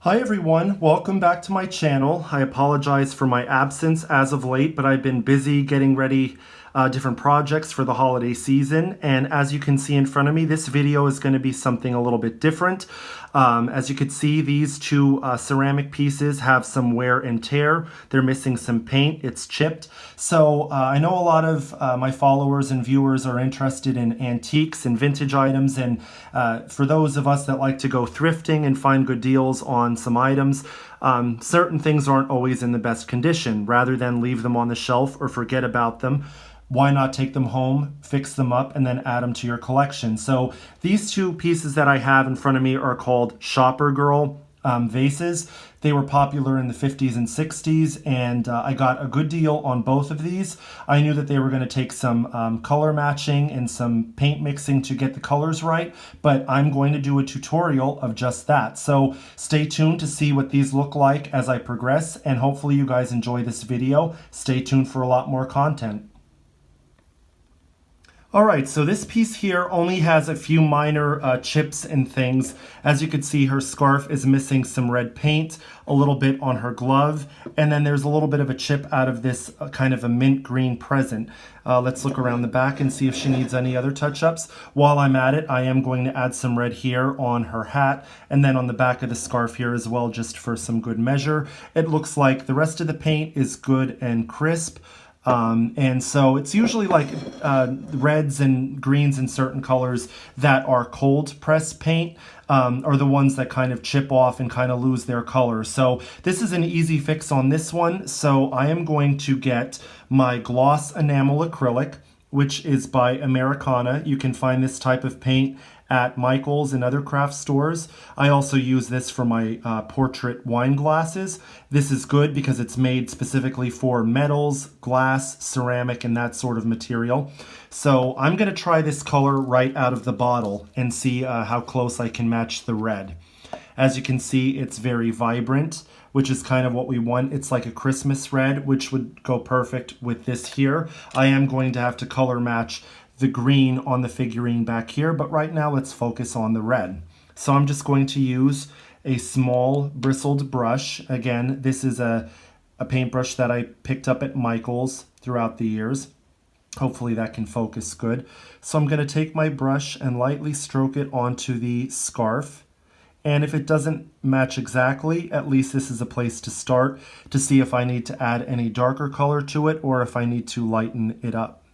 Hi everyone, welcome back to my channel. I apologize for my absence as of late, but I've been busy getting ready different projects for the holiday season. And as you can see in front of me, this video is going to be something a little bit different. As you can see, these two ceramic pieces have some wear and tear. They're missing some paint, it's chipped. So I know a lot of my followers and viewers are interested in antiques and vintage items. And for those of us that like to go thrifting and find good deals on some items, certain things aren't always in the best condition. Rather than leave them on the shelf or forget about them, why not take them home, fix them up, and then add them to your collection? So these two pieces that I have in front of me are called Shopper Girl vases. They were popular in the 50s and 60s, and I got a good deal on both of these. I knew that they were going to take some color matching and some paint mixing to get the colors right, but I'm going to do a tutorial of just that. So stay tuned to see what these look like as I progress, and hopefully you guys enjoy this video. Stay tuned for a lot more content. Alright, so this piece here only has a few minor chips and things. As you can see, her scarf is missing some red paint, a little bit on her glove, and then there's a little bit of a chip out of this kind of a mint green present. Let's look around the back and see if she needs any other touch-ups. While I'm at it, I am going to add some red here on her hat, and then on the back of the scarf here as well, just for some good measure. It looks like the rest of the paint is good and crisp. And so it's usually like reds and greens and certain colors that are cold press paint are the ones that kind of chip off and kind of lose their color. So this is an easy fix on this one. So I am going to get my Gloss Enamel Acrylic, which is by Americana. You can find this type of paint at Michael's and other craft stores. I also use this for my portrait wine glasses. This is good because it's made specifically for metals, glass, ceramic, and that sort of material. So I'm going to try this color right out of the bottle and see how close I can match the red. As you can see, it's very vibrant, which is kind of what we want. It's like a Christmas red, which would go perfect with this here. I am going to have to color match the green on the figurine back here, but right now let's focus on the red. So I'm just going to use a small bristled brush. Again, this is a paintbrush that I picked up at Michael's throughout the years. Hopefully that can focus good. So I'm going to take my brush and lightly stroke it onto the scarf. And if it doesn't match exactly, at least this is a place to start to see if I need to add any darker color to it or if I need to lighten it up.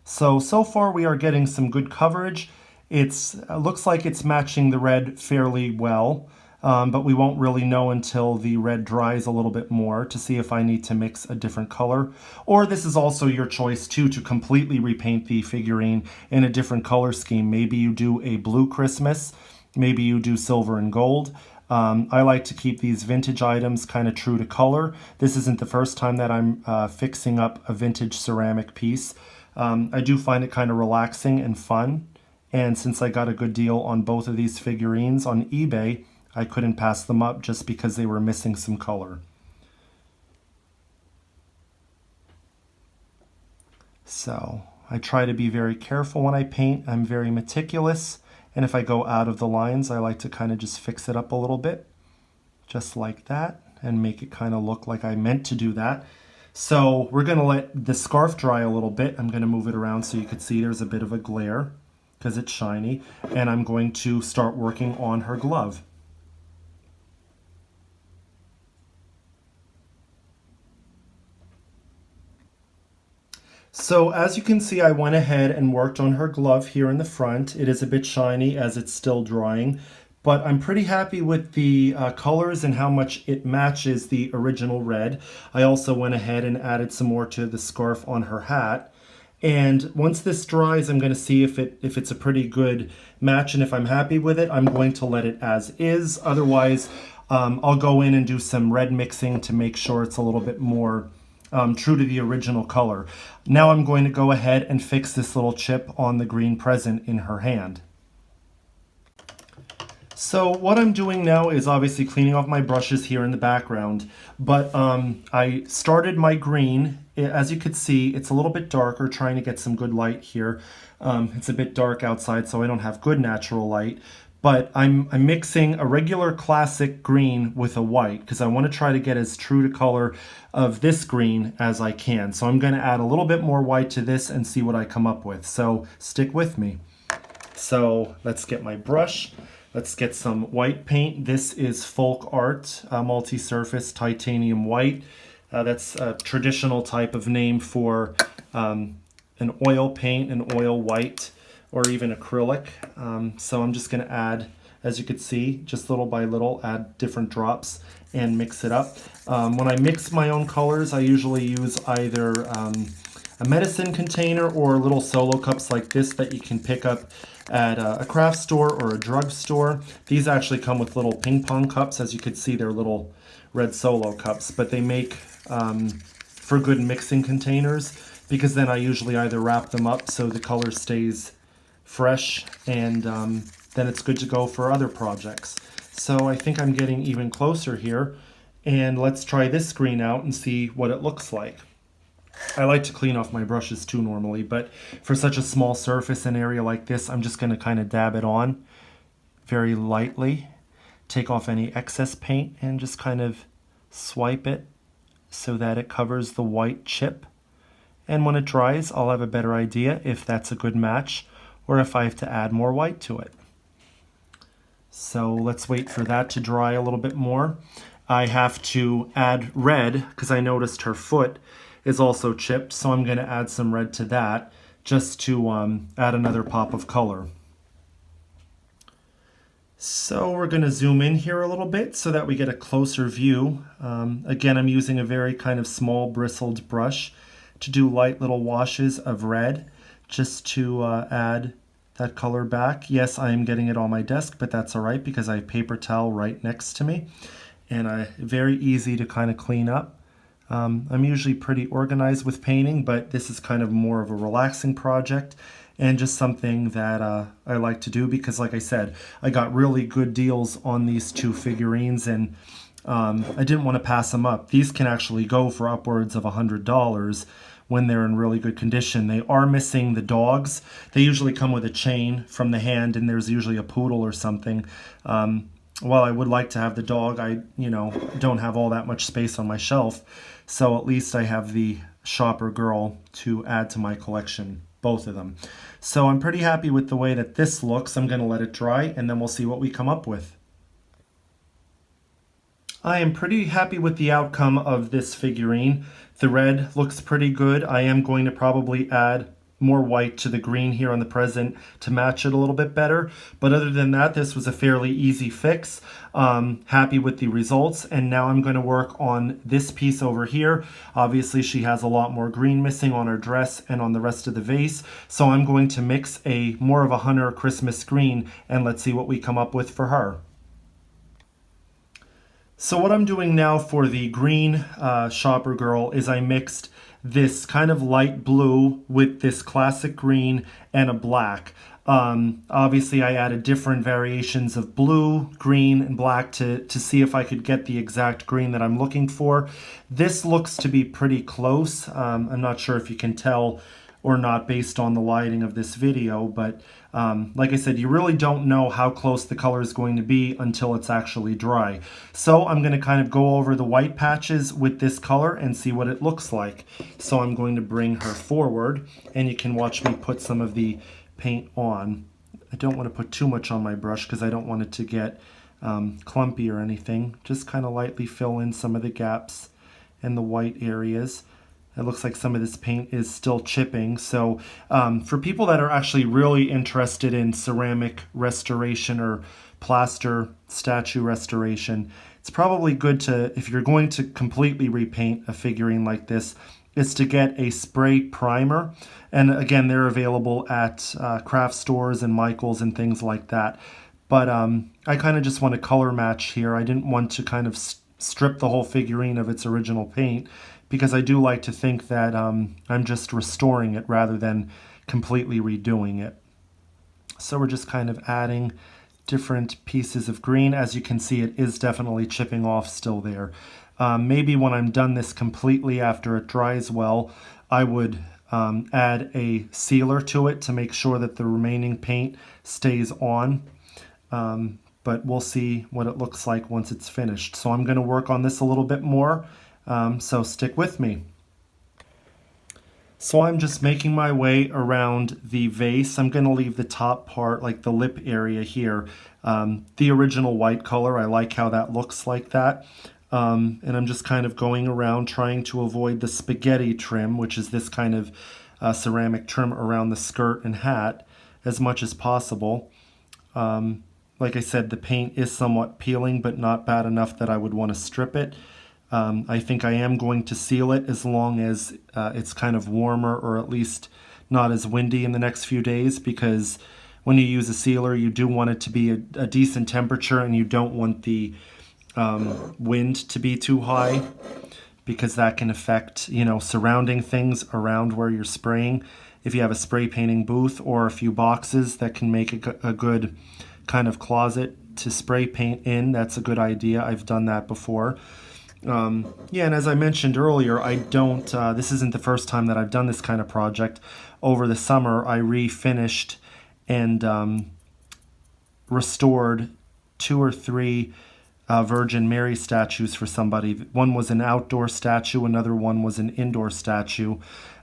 So far we are getting some good coverage. It looks like it's matching the red fairly well, but we won't really know until the red dries a little bit more to see if I need to mix a different color. Or this is also your choice too, to completely repaint the figurine in a different color scheme. Maybe you do a blue Christmas, maybe you do silver and gold. I like to keep these vintage items kind of true to color. This isn't the first time that I'm fixing up a vintage ceramic piece. I do find it kind of relaxing and fun, and since I got a good deal on both of these figurines on eBay, I couldn't pass them up just because they were missing some color. So I try to be very careful when I paint. I'm very meticulous, and if I go out of the lines, I like to kind of just fix it up a little bit, just like that, and make it kind of look like I meant to do that. So we're going to let the scarf dry a little bit. I'm going to move it around so you can see there's a bit of a glare because it's shiny. And I'm going to start working on her glove. So as you can see, I went ahead and worked on her glove here in the front. It is a bit shiny as it's still drying, but I'm pretty happy with the colors and how much it matches the original red. I also went ahead and added some more to the scarf on her hat. And once this dries, I'm going to see if it's a pretty good match, and if I'm happy with it, I'm going to let it as is. Otherwise, I'll go in and do some red mixing to make sure it's a little bit more true to the original color. Now I'm going to go ahead and fix this little chip on the green present in her hand. So what I'm doing now is obviously cleaning off my brushes here in the background, but I started my green. As you could see, it's a little bit darker, trying to get some good light here. It's a bit dark outside, so I don't have good natural light, but I'm mixing a regular classic green with a white because I want to try to get as true to color of this green as I can. So I'm going to add a little bit more white to this and see what I come up with. So stick with me. So let's get my brush. Let's get some white paint. This is Folk Art multi-surface titanium white. That's a traditional type of name for an oil paint, an oil white, or even acrylic. So I'm just going to add, as you can see, just little by little, add different drops and mix it up. When I mix my own colors, I usually use either a medicine container or little solo cups like this that you can pick up at a craft store or a drugstore. These actually come with little ping pong cups. As you can see, they're little red solo cups, but they make for good mixing containers, because then I usually either wrap them up so the color stays fresh, and then it's good to go for other projects. So I think I'm getting even closer here, and let's try this green out and see what it looks like. I like to clean off my brushes too normally, but for such a small surface and area like this, I'm just going to kind of dab it on very lightly, take off any excess paint, and just kind of swipe it so that it covers the white chip. And when it dries, I'll have a better idea if that's a good match or if I have to add more white to it. So let's wait for that to dry a little bit more. I have to add red because I noticed her foot is also chipped, so I'm going to add some red to that just to add another pop of color. So we're going to zoom in here a little bit so that we get a closer view. Again, I'm using a very kind of small bristled brush to do light little washes of red just to add that color back. Yes, I am getting it on my desk, but that's all right because I have paper towel right next to me, and very easy to kind of clean up. I'm usually pretty organized with painting, but this is kind of more of a relaxing project and just something that I like to do because, like I said, I got really good deals on these two figurines, and I didn't want to pass them up. These can actually go for upwards of $100 when they're in really good condition. They are missing the dogs. They usually come with a chain from the hand, and there's usually a poodle or something. While I would like to have the dog, I don't have all that much space on my shelf, so at least I have the shopper girl to add to my collection, both of them. So I'm pretty happy with the way that this looks. I'm going to let it dry, and then we'll see what we come up with. I am pretty happy with the outcome of this figurine. The red looks pretty good. I am going to probably add more white to the green here on the present to match it a little bit better. But other than that, this was a fairly easy fix. Happy with the results. And now I'm going to work on this piece over here. Obviously, she has a lot more green missing on her dress and on the rest of the vase. So I'm going to mix a more of a Hunter Christmas green, and let's see what we come up with for her. So what I'm doing now for the green shopper girl is I mixed this kind of light blue with this classic green and a black. Obviously I added different variations of blue, green, and black to see if I could get the exact green that I'm looking for. This looks to be pretty close. I'm not sure if you can tell or not based on the lighting of this video, but like I said, you really don't know how close the color is going to be until it's actually dry. So I'm going to kind of go over the white patches with this color and see what it looks like. So I'm going to bring her forward, and you can watch me put some of the paint on. I don't want to put too much on my brush because I don't want it to get clumpy or anything. Just kind of lightly fill in some of the gaps and the white areas. It looks like some of this paint is still chipping. So for people that are actually really interested in ceramic restoration or plaster statue restoration, it's probably good to, if you're going to completely repaint a figurine like this, is to get a spray primer. And again, they're available at craft stores and Michael's and things like that. But I kind of just want to color match here. I didn't want to kind of strip the whole figurine of its original paint, because I do like to think that I'm just restoring it rather than completely redoing it. So we're just kind of adding different pieces of green. As you can see, it is definitely chipping off still there. Maybe when I'm done this completely after it dries well, I would add a sealer to it to make sure that the remaining paint stays on. But we'll see what it looks like once it's finished. So I'm going to work on this a little bit more, so stick with me. So I'm just making my way around the vase. I'm going to leave the top part, like the lip area here, the original white color. I like how that looks like that. And I'm just kind of going around trying to avoid the spaghetti trim, which is this kind of ceramic trim around the skirt and hat, as much as possible. Like I said, the paint is somewhat peeling, but not bad enough that I would want to strip it. I think I am going to seal it as long as it's kind of warmer, or at least not as windy in the next few days, because when you use a sealer, you do want it to be a decent temperature, and you don't want the wind to be too high, because that can affect, you know, surrounding things around where you're spraying. If you have a spray painting booth or a few boxes, that can make a good kind of closet to spray paint in. That's a good idea. I've done that before. Yeah, and as I mentioned earlier, I don't, this isn't the first time that I've done this kind of project. Over the summer, I refinished and restored 2 or 3 Virgin Mary statues for somebody. One was an outdoor statue, another one was an indoor statue,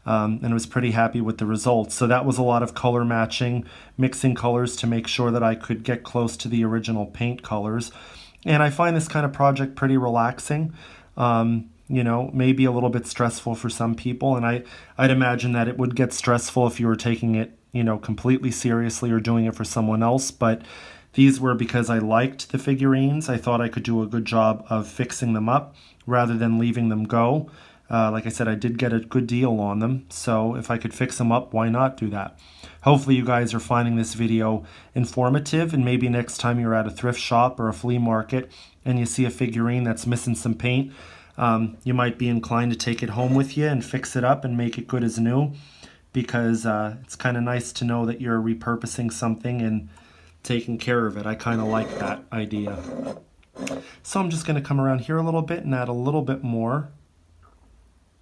and I was pretty happy with the results. So that was a lot of color matching, mixing colors to make sure that I could get close to the original paint colors. And I find this kind of project pretty relaxing. You know, maybe a little bit stressful for some people, and I'd imagine that it would get stressful if you were taking it, you know, completely seriously or doing it for someone else. But these were because I liked the figurines. I thought I could do a good job of fixing them up rather than leaving them go. Like I said, I did get a good deal on them, so if I could fix them up, why not do that? Hopefully you guys are finding this video informative, and maybe next time you're at a thrift shop or a flea market and you see a figurine that's missing some paint, you might be inclined to take it home with you and fix it up and make it good as new, because it's kind of nice to know that you're repurposing something and taking care of it. I kind of like that idea. So I'm just going to come around here a little bit and add a little bit more.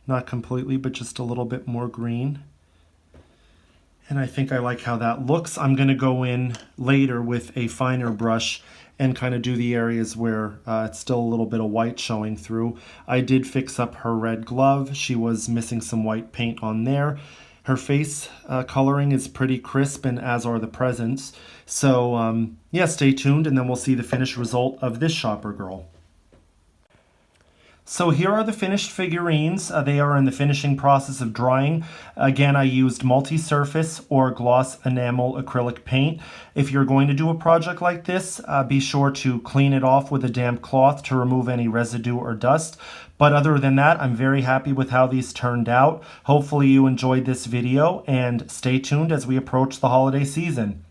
Not completely, but just a little bit more green. And I think I like how that looks. I'm going to go in later with a finer brush and kind of do the areas where it's still a little bit of white showing through. I did fix up her red glove. She was missing some white paint on there. Her face coloring is pretty crisp, and as are the presents. So yeah, stay tuned, and then we'll see the finished result of this shopper girl. So here are the finished figurines. They are in the finishing process of drying. Again, I used multi-surface or gloss enamel acrylic paint. If you're going to do a project like this, be sure to clean it off with a damp cloth to remove any residue or dust. But other than that, I'm very happy with how these turned out. Hopefully you enjoyed this video, and stay tuned as we approach the holiday season.